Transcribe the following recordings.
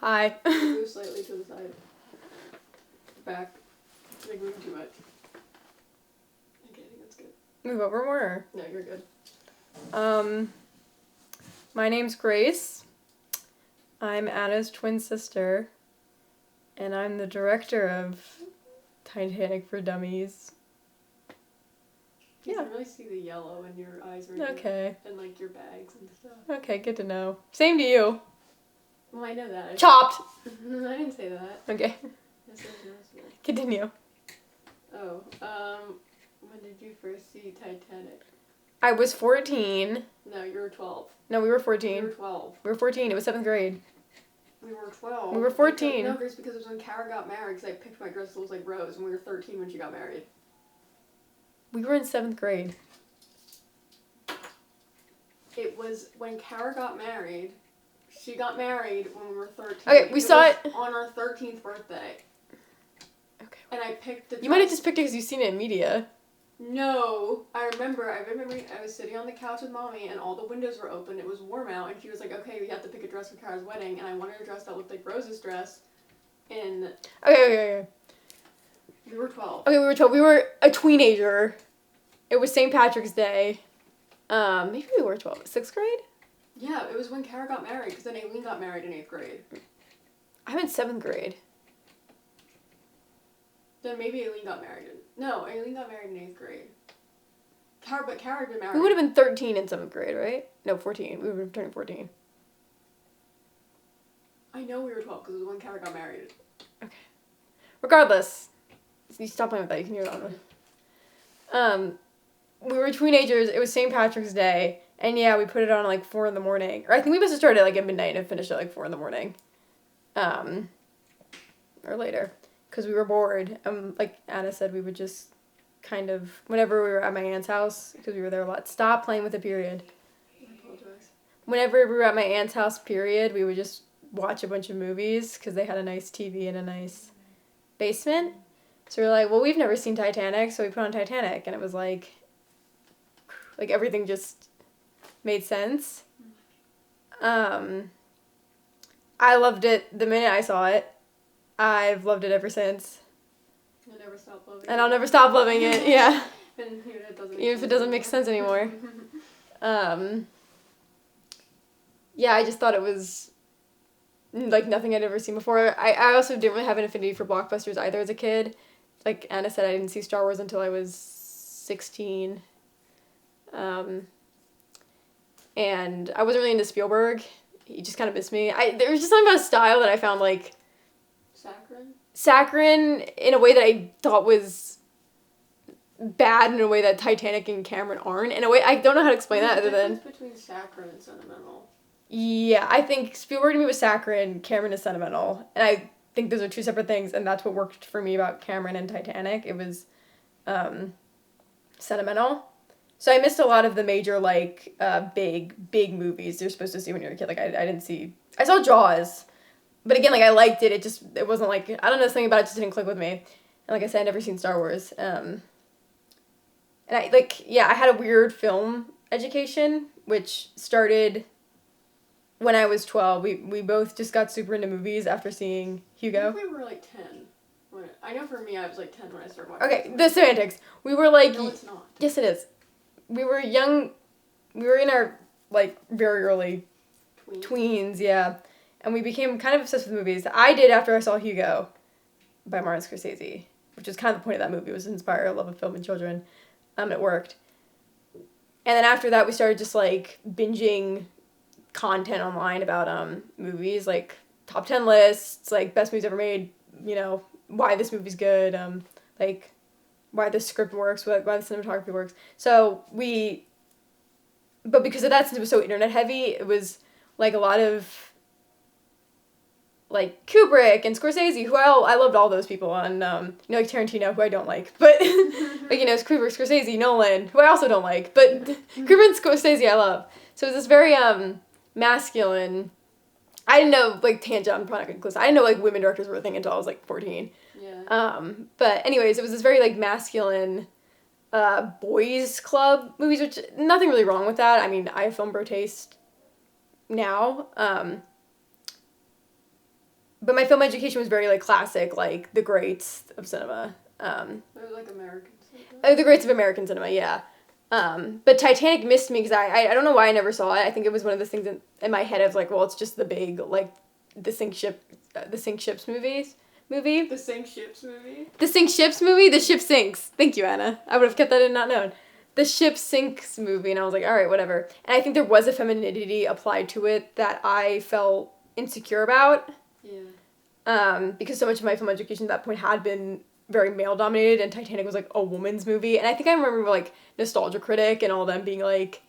Hi. Move slightly to the side. Back. Like moving too much. Okay, I think that's good. Move over more. No, you're good. My name's Grace. I'm Anna's twin sister, and I'm the director of Titanic for Dummies. You Yeah. can really see the yellow in your eyes right now. Okay. And like your bags and stuff. Okay, good to know. Same to you. Well, I know that. Chopped! I didn't say that. Okay. This is noticeable. Continue. Oh, when did you first see Titanic? I was 14. No, you were 12. No, we were You 14. were 12. We were 14. It was 7th grade. We were 12. We were 14. No, Grace, because it was when Kara got married, because I picked my dress that looks like Rose, and we were 13 when she got married. We were in 7th grade. It was when Kara got married. She got married when we were 13. Okay, we saw it on our 13th birthday. Okay. And I picked the dress. You might have just picked it because you've seen it in media. No. I remember I was sitting on the couch with Mommy, and all the windows were open. It was warm out, and she was like, okay, we have to pick a dress for Kara's wedding, and I wanted a dress that looked like Rose's dress. And Okay. we were 12. Okay, we were 12. We were a teenager. It was St. Patrick's Day. Maybe we were 12. 6th grade? Yeah, it was when Kara got married, because then Aileen got married in 8th grade. I'm in 7th grade. Then maybe Aileen got married No, Aileen got married in 8th grade. But Kara had been married. We would have been 13 in 7th grade, right? No, 14. We would have turned 14. I know we were 12, because it was when Kara got married. Okay. Regardless. You stop playing with that. You can hear it on. We were teenagers. It was St. Patrick's Day. And yeah, we put it on at like 4 in the morning. Or I think we must have started like at midnight and finished at like 4 in the morning. Or later. Because we were bored. Like Anna said, we would just kind of, whenever we were at my aunt's house, because we were there a lot, stop playing with the period. I apologize. Whenever we were at my aunt's house, period, we would just watch a bunch of movies because they had a nice TV and a nice basement. So we were like, well, we've never seen Titanic, so we put on Titanic. And it was like everything just made sense. I loved it the minute I saw it. I've loved it ever since. You'll never stop loving it. And I'll never stop loving it, yeah. And even if it doesn't make sense anymore. Yeah, I just thought it was like nothing I'd ever seen before. I also didn't really have an affinity for blockbusters either as a kid. Like Anna said, I didn't see Star Wars until I was 16. And I wasn't really into Spielberg. He just kind of missed me. There was just something about his style that I found like saccharine in a way that I thought was bad in a way that Titanic and Cameron aren't. In a way, I don't know how to explain that other than... What's the difference between saccharine and sentimental? Yeah, I think Spielberg to me was saccharine, Cameron is sentimental. And I think those are two separate things, and that's what worked for me about Cameron and Titanic. It was sentimental. So I missed a lot of the major, like, big movies you're supposed to see when you're a kid. Like, I didn't see... I saw Jaws. But again, like, I liked it. It wasn't like... I don't know, something about it just didn't click with me. And like I said, I'd never seen Star Wars. And I had a weird film education, which started when I was 12. We both just got super into movies after seeing Hugo. I think we were like 10. I know for me, I was like 10 when I started watching. Okay, the semantics. We were like... No, it's not. Yes, it is. We were young. We were in our, like, very early tweens, yeah. And we became kind of obsessed with movies. I did after I saw Hugo by Martin Scorsese, which was kind of the point of that movie, was to inspire a love of film and children. It worked. And then after that, we started just, like, binging content online about movies, like top 10 lists, like best movies ever made, you know, why this movie's good, like why the script works, why the cinematography works. So but because of that, since it was so internet heavy, it was like a lot of like Kubrick and Scorsese, who I loved all those people, and you know, like Tarantino, who I don't like, but like, you know, it's Kubrick, Scorsese, Nolan, who I also don't like, but Kubrick and Scorsese I love. So it was this very masculine. I didn't know, like, tangent on product inclusive. I didn't know, like, women directors were a thing until I was, like, 14. Yeah. But anyways, it was this very, like, masculine boys club movies, which nothing really wrong with that. I mean, I have film bro taste now. but my film education was very, like, classic, like, the greats of cinema. Like American cinema? The greats of American cinema, yeah. But Titanic missed me because I don't know why I never saw it. I think it was one of those things in my head of, like, well, it's just the big, like, the sink ships movie. The sink ships movie? The sink ships movie? The ship sinks. Thank you, Anna. I would have kept that in not known. The ship sinks movie, and I was like, all right, whatever. And I think there was a femininity applied to it that I felt insecure about. Yeah. Because so much of my film education at that point had been very male dominated, and Titanic was, like, a woman's movie. And I think I remember, like, Nostalgia Critic and all them being like,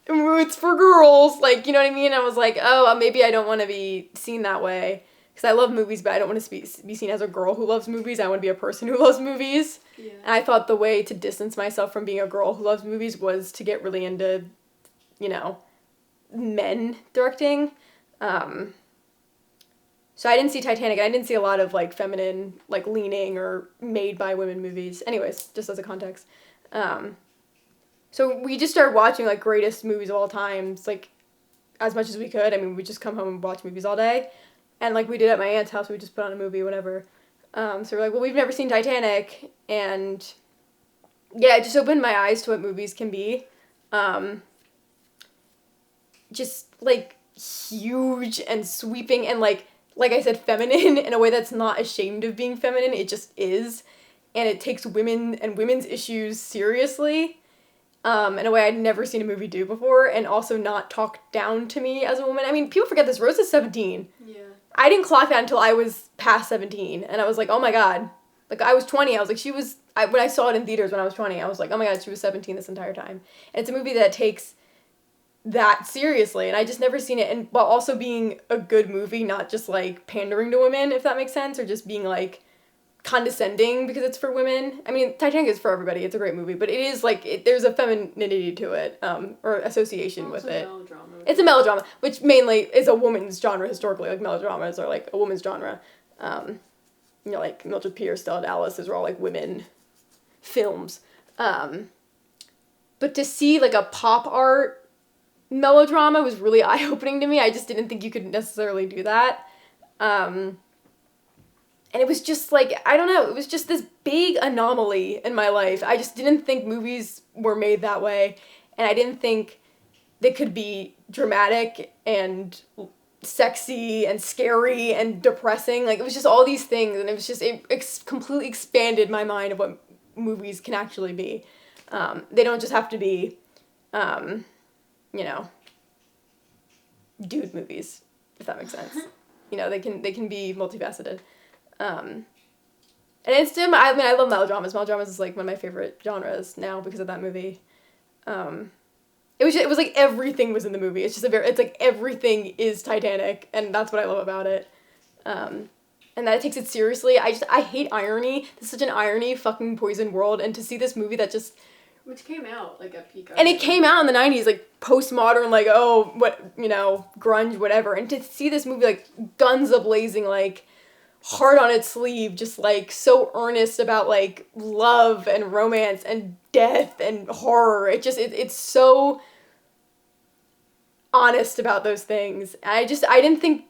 "Ooh, it's for girls," like, you know what I mean? I was like, oh, maybe I don't want to be seen that way. Because I love movies, but I don't want to be seen as a girl who loves movies. I want to be a person who loves movies. Yeah. And I thought the way to distance myself from being a girl who loves movies was to get really into, you know, men directing. So I didn't see Titanic, and I didn't see a lot of, like, feminine, like, leaning or made by women movies. Anyways, just as a context. So we just started watching, like, greatest movies of all times, like, as much as we could. I mean, we just come home and watch movies all day. And, like, we did at my aunt's house, we just put on a movie, whatever. So we're like, well, we've never seen Titanic, and yeah, it just opened my eyes to what movies can be. Just, like, huge and sweeping and, like I said, feminine in a way that's not ashamed of being feminine. It just is. And it takes women and women's issues seriously in a way I'd never seen a movie do before, and also not talk down to me as a woman. I mean, people forget this. Rose is 17. Yeah. I didn't clock that until I was past 17, and I was like, oh my god. Like, I was 20, I was like, when I saw it in theaters when I was 20, I was like, oh my god, she was 17 this entire time. And it's a movie that takes that seriously, and I just never seen it, and while also being a good movie, not just, like, pandering to women, if that makes sense, or just being, like, condescending because it's for women. I mean, Titanic is for everybody, it's a great movie, but it is, like, there's a femininity to it, or association with it. It's a melodrama, which mainly is a woman's genre historically, like, melodramas are, like, a woman's genre. You know, like, Mildred Pierce, Stella Dallas, those are all, like, women films. But to see, like, a pop art melodrama was really eye-opening to me. I just didn't think you could necessarily do that. And it was just, like, I don't know, it was just this big anomaly in my life. I just didn't think movies were made that way, and I didn't think they could be dramatic and sexy and scary and depressing. Like, it was just all these things, and it was just, it completely expanded my mind of what movies can actually be. They don't just have to be, you know, dude movies, if that makes sense. You know, they can be multifaceted. And it's still, I mean, I love melodramas. Melodramas is, like, one of my favorite genres now because of that movie. It was like everything was in the movie. It's just it's like everything is Titanic, and that's what I love about it. And that it takes it seriously. I hate irony. This is such an irony fucking poison world, and to see this movie that just... Which came out, like, at peak. And it came out in the 90s, like, postmodern, like, oh, what, you know, grunge, whatever. And to see this movie, like, guns a-blazing, like, heart on its sleeve, just, like, so earnest about, like, love and romance and death and horror. It's so honest about those things. And I didn't think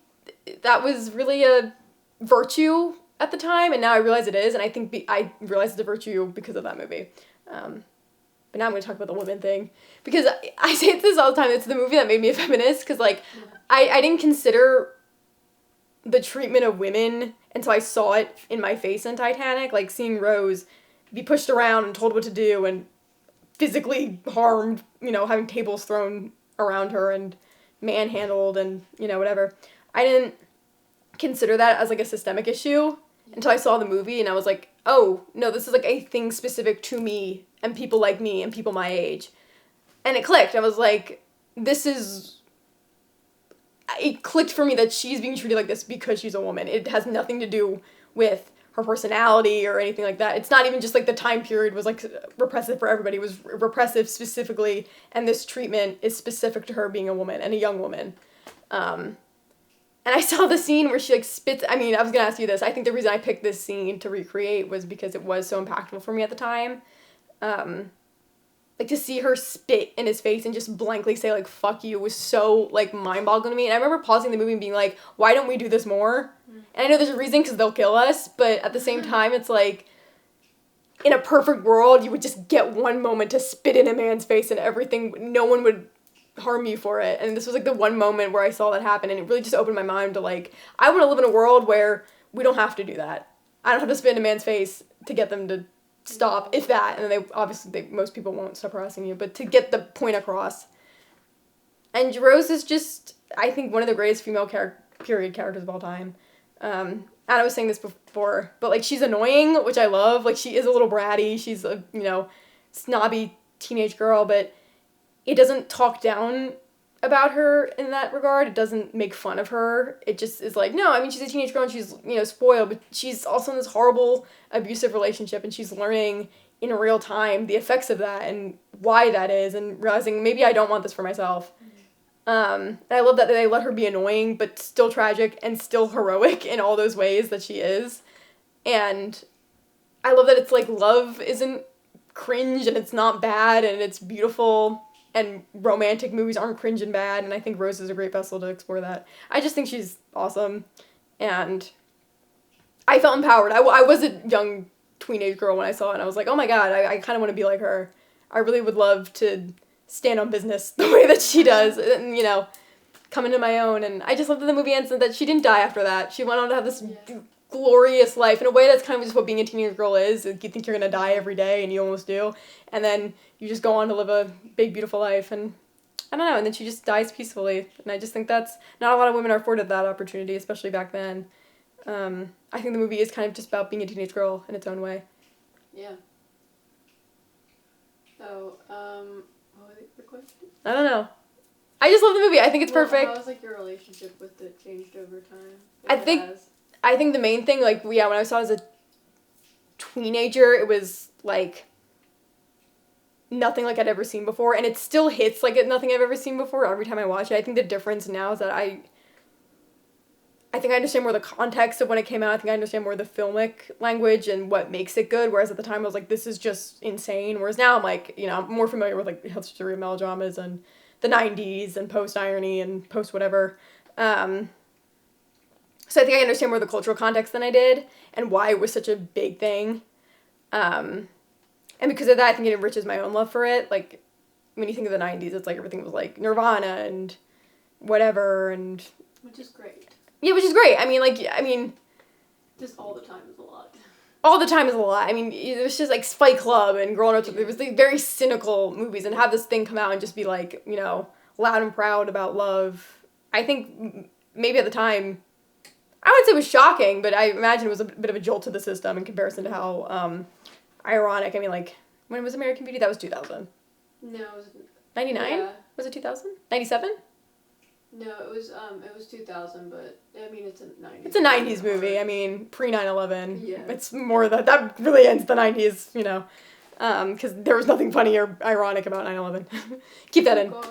that was really a virtue at the time, and now I realize it is, and I think I realize it's a virtue because of that movie. But now I'm going to talk about the women thing, because I say this all the time, it's the movie that made me a feminist, because, like, I didn't consider the treatment of women until I saw it in my face in Titanic, like, seeing Rose be pushed around and told what to do, and physically harmed, you know, having tables thrown around her, and manhandled, and, you know, whatever. I didn't consider that as, like, a systemic issue until I saw the movie, and I was like, oh, no, this is, like, a thing specific to me, and people like me, and people my age. And it clicked. I was like, it clicked for me that she's being treated like this because she's a woman. It has nothing to do with her personality or anything like that. It's not even just, like, the time period was, like, repressive for everybody. It was repressive specifically, and this treatment is specific to her being a woman, and a young woman. And I saw the scene where she, like, spits... I mean, I was gonna ask you this. I think the reason I picked this scene to recreate was because it was so impactful for me at the time. like, to see her spit in his face and just blankly say, like, fuck you was so, like, mind-boggling to me. And I remember pausing the movie and being like, why don't we do this more? And I know there's a reason, because they'll kill us, but at the same time, it's like, in a perfect world, you would just get one moment to spit in a man's face and everything, no one would harm you for it. And this was, like, the one moment where I saw that happen, and it really just opened my mind to, like, I want to live in a world where we don't have to do that. I don't have to spit in a man's face to get them to stop, if that, and then most people won't stop harassing you, but to get the point across. And Rose is just, I think, one of the greatest female period characters of all time. And I was saying this before, but, like, she's annoying, which I love. Like, she is a little bratty, she's a, snobby teenage girl, but it doesn't talk down about her in that regard. It doesn't make fun of her. It just is like, no, I mean, she's a teenage girl and she's, spoiled, but she's also in this horrible abusive relationship, and she's learning in real time the effects of that and why that is, and realizing maybe I don't want this for myself. And I love that they let her be annoying, but still tragic and still heroic in all those ways that she is. And I love that it's like love isn't cringe and it's not bad and it's beautiful. And romantic movies aren't cringe and bad, and I think Rose is a great vessel to explore that. I just think she's awesome, and I felt empowered. I was a young teenage girl when I saw it, and I was like, oh my god, I kind of want to be like her. I really would love to stand on business the way that she does, and, come into my own, and I just love that the movie ends and that she didn't die after that. She went on to have this glorious life, in a way that's kind of just what being a teenage girl is. You think you're gonna die every day, and you almost do, and then you just go on to live a big, beautiful life, and I don't know, and then she just dies peacefully, and I just think that's, not a lot of women are afforded that opportunity, especially back then. I think the movie is kind of just about being a teenage girl in its own way. Yeah. So, what was the question? I don't know. I just love the movie. I think it's perfect. How was, like, your relationship with it changed over time? I think the main thing, like, when I saw it as a teenager, it was, like, nothing like I'd ever seen before, and it still hits like nothing I've ever seen before every time I watch it. I think the difference now is that I think I understand more the context of when it came out. I think I understand more the filmic language and what makes it good, whereas at the time I was like, this is just insane. Whereas now I'm like, I'm more familiar with, like, history of melodramas and the 90s and post-irony and post-whatever. So I think I understand more the cultural context than I did and why it was such a big thing. And because of that, I think it enriches my own love for it. Like, when you think of the 90s, it's like everything was like Nirvana and whatever, and... Which is great. Yeah, which is great. I mean... Just all the time is a lot. All the time is a lot. I mean, it was just like Fight Club and Growing Up. It was like very cynical movies, and have this thing come out and just be like, loud and proud about love. I think maybe at the time, I wouldn't say it was shocking, but I imagine it was a bit of a jolt to the system in comparison to how... ironic. I mean, like, when was American Beauty? That was 2000. No, it was... 99? Yeah. Was it 2000? 97? No, it was 2000, but, I mean, it's a 90s. It's a 90s movie. I mean, pre-9/11. Yeah. It's more that really ends the 90s, because there was nothing funny or ironic about 9/11. Keep that in. Gosh.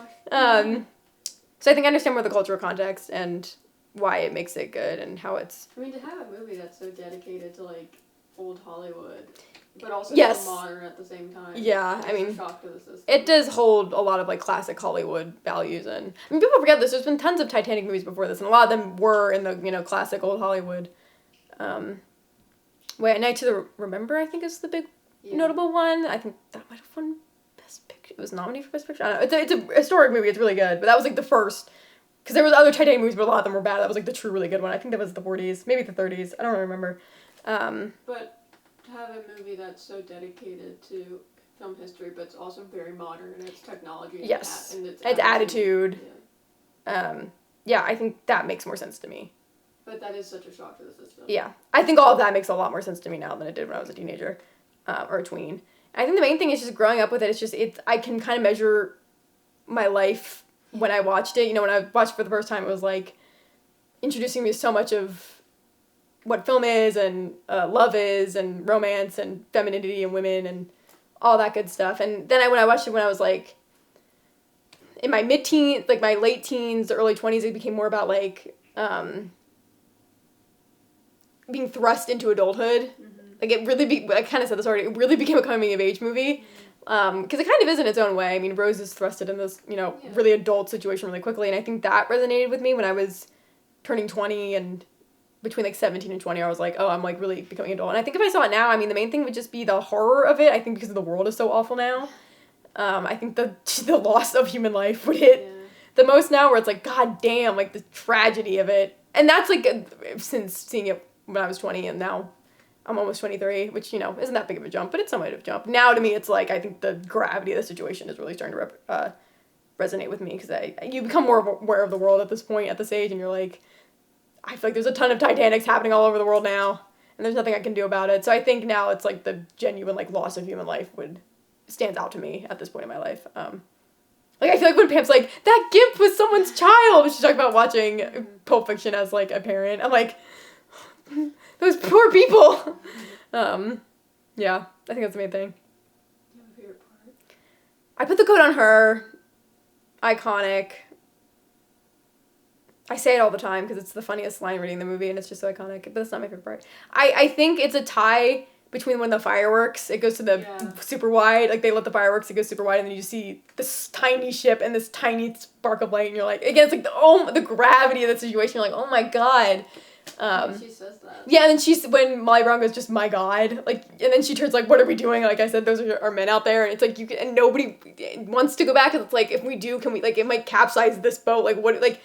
So I think I understand more the cultural context and why it makes it good and how it's... I mean, to have a movie that's so dedicated to, like, old Hollywood... But also yes. so modern at the same time. Yeah, I mean, a shock to the system. It does hold a lot of, like, classic Hollywood values, and I mean, people forget this. There's been tons of Titanic movies before this, and a lot of them were in the, classic old Hollywood. Night to Remember, I think, is the big notable one. I think that might have won Best Picture. It was nominated for Best Picture. I don't know. It's a historic movie. It's really good, but that was, like, the first, because there was other Titanic movies, but a lot of them were bad. That was, like, the true really good one. I think that was the 40s, maybe the 30s. I don't really remember. But to have a movie that's so dedicated to film history, but it's also very modern in its technology and its attitude. Yeah, I think that makes more sense to me. But that is such a shock to the system. Yeah, I think all of that makes a lot more sense to me now than it did when I was a teenager or a tween. And I think the main thing is just growing up with it. I can kind of measure my life when I watched it. When I watched it for the first time, it was like introducing me to so much of what film is and love is and romance and femininity and women and all that good stuff. And then when I watched it when I was like in my mid-teens, like my late teens, early 20s, it became more about like being thrust into adulthood. Mm-hmm. Like it really I kind of said this already, it really became a coming of age movie Because it kind of is in its own way. I mean, Rose is thrusted in this, you know, really adult situation really quickly, and I think that resonated with me when I was turning 20, and between like 17 and 20, I was like, oh, I'm like really becoming adult. And I think if I saw it now, I mean, the main thing would just be the horror of it. I think because the world is so awful now. I think the loss of human life would hit the most now, where it's like, god damn, like the tragedy of it. And that's like, since seeing it when I was 20 and now I'm almost 23, which, you know, isn't that big of a jump, but it's somewhat of a jump. Now to me, it's like, I think the gravity of the situation is really starting to resonate with me, because you become more aware of the world at this point, at this age, and you're like, I feel like there's a ton of Titanics happening all over the world now, and there's nothing I can do about it. So I think now it's like the genuine like loss of human life stands out to me at this point in my life. Like, I feel like when Pam's like, that Gimp was someone's child, she's talking about watching Pulp Fiction as like a parent. I'm like, those poor people. Yeah, I think that's the main thing. Do you have a favorite part? I put the coat on her. Iconic. I say it all the time because it's the funniest line reading the movie, and it's just so iconic, but that's not my favorite part. I think it's a tie between when the fireworks, it goes to the super wide, like they let the fireworks, it goes super wide, and then you see this tiny ship and this tiny spark of light, and you're like, again, it's like the gravity of the situation, you're like, oh my god. She says that. Yeah, and then when Molly Brown goes, just my god, like, and then she turns like, what are we doing? Like I said, those are men out there, and it's like, and nobody wants to go back, and it's like, if we do, can we, like, it might capsize this boat, like, what, like,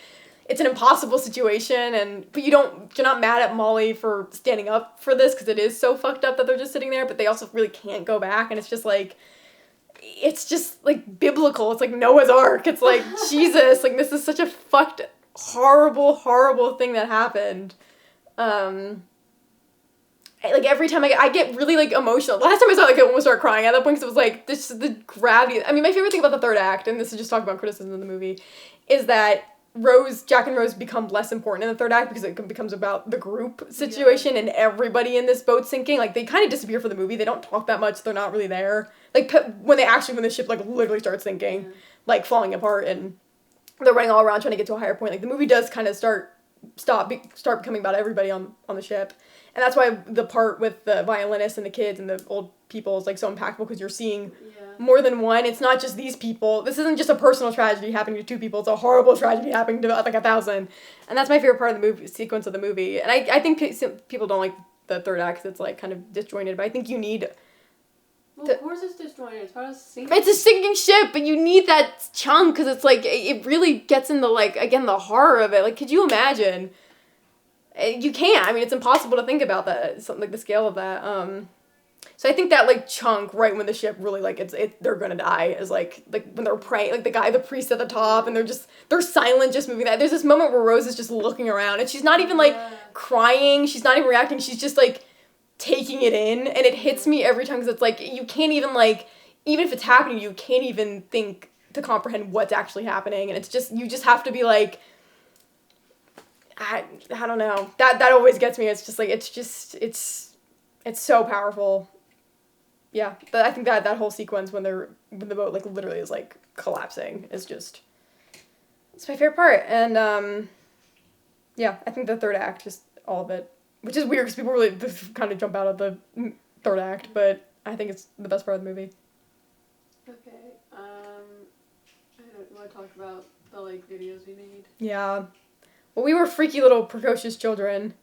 it's an impossible situation, but you're not mad at Molly for standing up for this, because it is so fucked up that they're just sitting there, but they also really can't go back, and it's just like biblical. It's like Noah's Ark. It's like, Jesus, like, this is such a fucked, horrible, horrible thing that happened. Like, every time I get really, like, emotional. Last time I saw it, like, I almost started crying at that point, because it was like, this is the gravity. I mean, my favorite thing about the third act, and this is just talking about criticism of the movie, is that Jack and Rose become less important in the third act, because it becomes about the group situation and everybody in this boat sinking. Like, they kind of disappear for the movie. They don't talk that much. They're not really there. Like, when the ship, like, literally starts sinking, like, falling apart, and they're running all around trying to get to a higher point. Like, the movie does kind of start becoming about everybody on the ship. And that's why the part with the violinist and the kids and the old people is, like, so impactful, because you're seeing more than one. It's not just these people. This isn't just a personal tragedy happening to two people. It's a horrible tragedy happening to, like, 1,000. And that's my favorite part of the movie, sequence of the movie. And I think people don't like the third act, because it's, like, kind of disjointed. But I think you need... Well, of course it's disjointed. It's part of sinking. It's a sinking ship, but you need that chunk, because it's, like, it really gets into, like, again, the horror of it. Like, could you imagine... You can't. I mean, it's impossible to think about that, something like the scale of that. So I think that, like, chunk right when the ship really, like, they're gonna die is like when they're praying, like the priest at the top, and they're silent, just moving that. There's this moment where Rose is just looking around, and she's not even, like, crying. She's not even reacting. She's just, like, taking it in, and it hits me every time, because it's like, you can't even, like, even if it's happening, you can't even think to comprehend what's actually happening, and it's just, you just have to be like, I don't know. That always gets me. It's just like, it's so powerful. Yeah, but I think that whole sequence when the boat, like, literally is, like, collapsing is just, it's my favorite part. And yeah, I think the third act, just all of it, which is weird because people really kind of jump out of the third act, but I think it's the best part of the movie. Okay, I want to talk about the, like, videos we made. Yeah. Well, we were freaky little precocious children,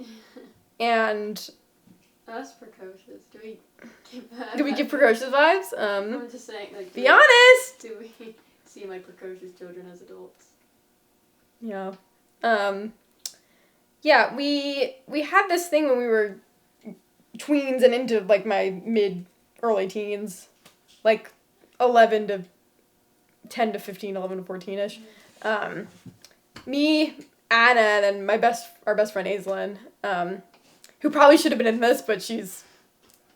and... Us precocious. Do we give precocious vibes? I'm just saying, like... Be honest! Do we seem like precocious children as adults? Yeah. Yeah, we had this thing when we were tweens and into, like, my early teens. Like, 11 to 10 to 15, 11 to 14-ish. Me... Anna, and then our best friend Aislinn, who probably should have been in this, but she's,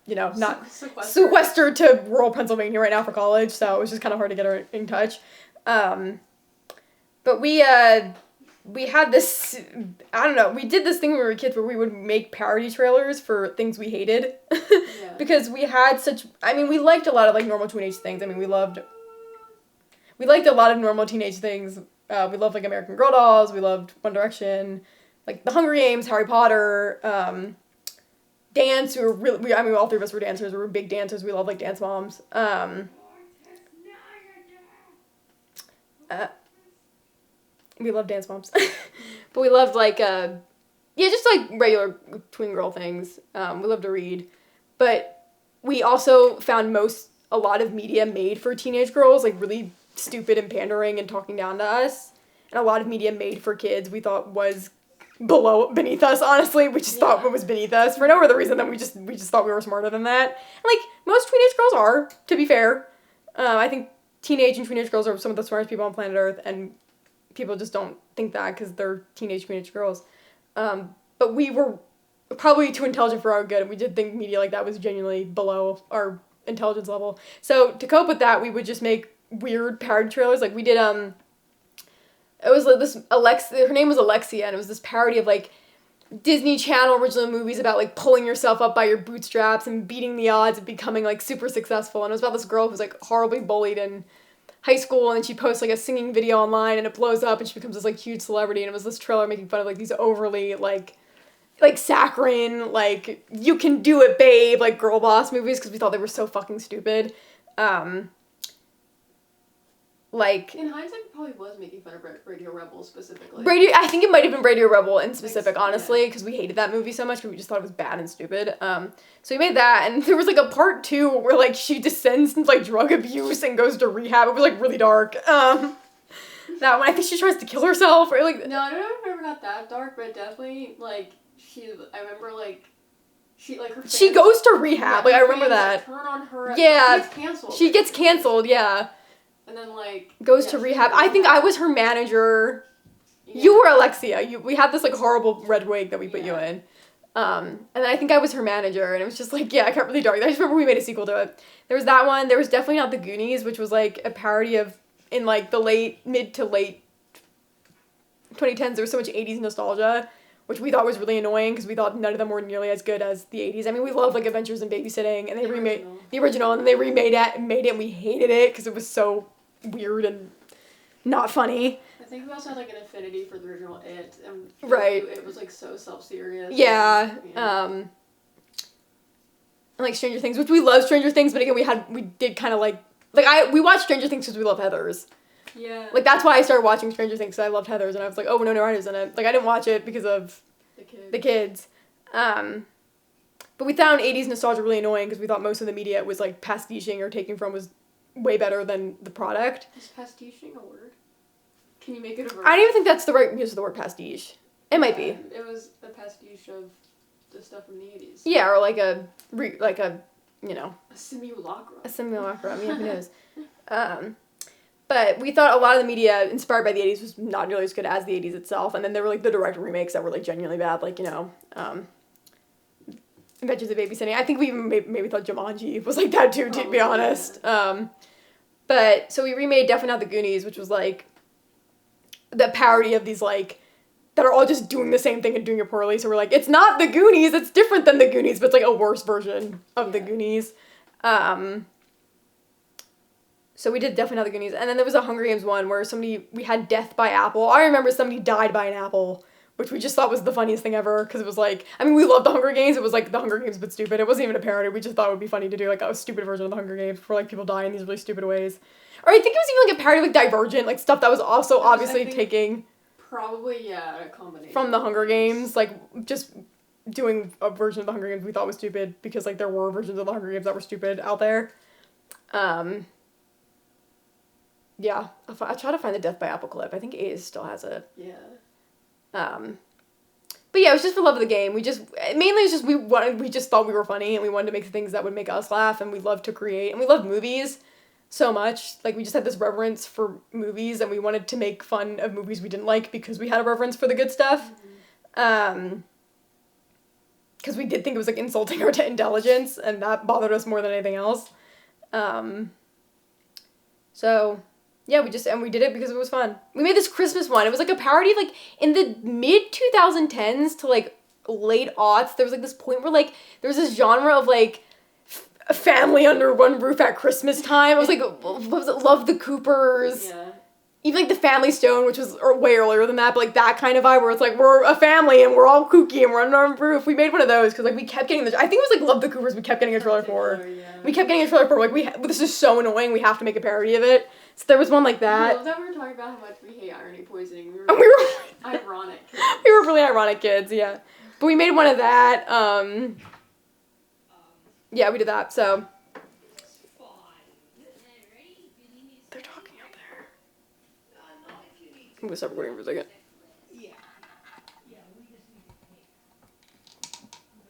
you know, not sequestered to rural Pennsylvania right now for college, so it was just kind of hard to get her in touch. But we had this, I don't know, we did this thing when we were kids where we would make parody trailers for things we hated. Yeah. Because we had we liked a lot of, like, normal teenage things. I mean, we liked a lot of normal teenage things. We loved, like, American Girl dolls. We loved One Direction, like The Hunger Games, Harry Potter, dance. All three of us were dancers. We were big dancers. We loved, like, Dance Moms. We love Dance Moms. But we loved, like, just, like, regular tween girl things. We love to read. But we also found a lot of media made for teenage girls, like, really stupid and pandering and talking down to us. And a lot of media made for kids we thought was beneath us, honestly. We just thought it was beneath us for no other reason than we just thought we were smarter than that. And, like, most teenage girls are, to be fair. I think teenage and teenage girls are some of the smartest people on planet Earth, and people just don't think that because they're teenage girls. But we were probably too intelligent for our good, and we did think media like that was genuinely below our intelligence level. So to cope with that, we would just make weird parody trailers. Like, we did, it was like this her name was Alexia, and it was this parody of, like, Disney Channel original movies about, like, pulling yourself up by your bootstraps and beating the odds of becoming, like, super successful. And it was about this girl who was, like, horribly bullied in high school, and then she posts, like, a singing video online, and it blows up, and she becomes this, like, huge celebrity. And it was this trailer making fun of, like, these overly, like saccharine, like, you can do it, babe, like, girl boss movies, because we thought they were so fucking stupid. Like, in hindsight, it probably was making fun of Radio Rebel specifically. I think it might have been Radio Rebel in specific, honestly, because we hated that movie so much, but we just thought it was bad and stupid. So we made that, and there was, like, a part 2 where, like, she descends into, like, drug abuse and goes to rehab. It was, like, really dark. That one, I think she tries to kill herself, or, like... No, I don't know if it ever got that dark, but definitely, like, I remember, like, her fans, she goes to rehab, like, I remember that. Like, turn on her. Yeah. She gets canceled. She gets canceled, yeah. And then, like... Goes to rehab. I think I was her manager. Yeah. You were Alexia. We had this, like, horrible red wig that we put you in. And then I think I was her manager, and it was just, like, I got really dark. I just remember we made a sequel to it. There was that one. There was definitely not The Goonies, which was, like, a parody of, in, like, the mid to late 2010s, there was so much 80s nostalgia, which we thought was really annoying, because we thought none of them were nearly as good as the 80s. I mean, we love, like, Adventures in Babysitting, and they remade the original, and then they remade it, and we hated it, because it was so weird and not funny. I think we also had, like, an affinity for the original It, and right. It was, like, so self-serious. Yeah. And, like, Stranger Things, which we love Stranger Things, but again, we did kind of, we watched Stranger Things because we love Heathers. Yeah. Like, that's why I started watching Stranger Things, because I loved Heathers, and I was like, oh, Winona Ryder's in it. Like, I didn't watch it because of the kids. But we found 80s nostalgia really annoying, because we thought most of the media it was, like, pastiching or taking from was way better than the product. Is pastiching a word? Can you make it a verb? I don't even think that's the right use of the word pastiche. It might be. It was a pastiche of the stuff from the 80s. Yeah, or like a you know. A simulacrum. A simulacrum, yeah, who knows. But we thought a lot of the media inspired by the 80s was not nearly as good as the 80s itself, and then there were, like, the direct remakes that were, like, genuinely bad, like, you know, Adventures of Babysitting. I think we even maybe thought Jumanji was like that too, to be honest. But, so we remade Definitely Not the Goonies, which was, like, the parody of these, like, that are all just doing the same thing and doing it poorly. So we're like, it's not the Goonies, it's different than the Goonies, but it's, like, a worse version of the Goonies. So we did Definitely Not the Goonies. And then there was a Hunger Games one where we had Death by Apple. I remember somebody died by an apple, which we just thought was the funniest thing ever, because it was like, I mean, we loved the Hunger Games. It was like the Hunger Games, but stupid. It wasn't even a parody. We just thought it would be funny to do, like, a stupid version of the Hunger Games where, like, people die in these really stupid ways. Or I think it was even, like, a parody of, like, Divergent, like, stuff that was also obviously taking... Probably, yeah, a combination. From the Hunger Games, like, just doing a version of the Hunger Games we thought was stupid, because, like, there were versions of the Hunger Games that were stupid out there. Yeah, I'll try to find the Death by Apple clip. I think A's still has it. Yeah. But yeah, it was just for love of the game. We just thought we were funny, and we wanted to make things that would make us laugh, and we loved to create, and we loved movies so much. Like, we just had this reverence for movies, and we wanted to make fun of movies we didn't like because we had a reverence for the good stuff. Because we did think it was, like, insulting our intelligence, and that bothered us more than anything else. So... yeah, we did it because it was fun. We made this Christmas one. It was, like, a parody of, like, in the mid-2010s to, like, late aughts, there was, like, this point where, like, there was this genre of, like, a family under one roof at Christmas time. It was, like, what was it? Love the Coopers. Yeah. even like the Family Stone, which was way earlier than that, but like that kind of vibe where it's like we're a family and we're all kooky and we're under our roof. We made one of those because like we kept getting I think it was like Love the Coopers. We kept getting a trailer for. Yeah. We kept getting a trailer for like this is so annoying. We have to make a parody of it. So there was one like that. I love that we were talking about how much we hate irony poisoning. We were, ironic kids. We were really ironic kids, yeah. But we made one of that. Yeah, we did that. So they're talking out there. I'm gonna stop recording for a second. Yeah.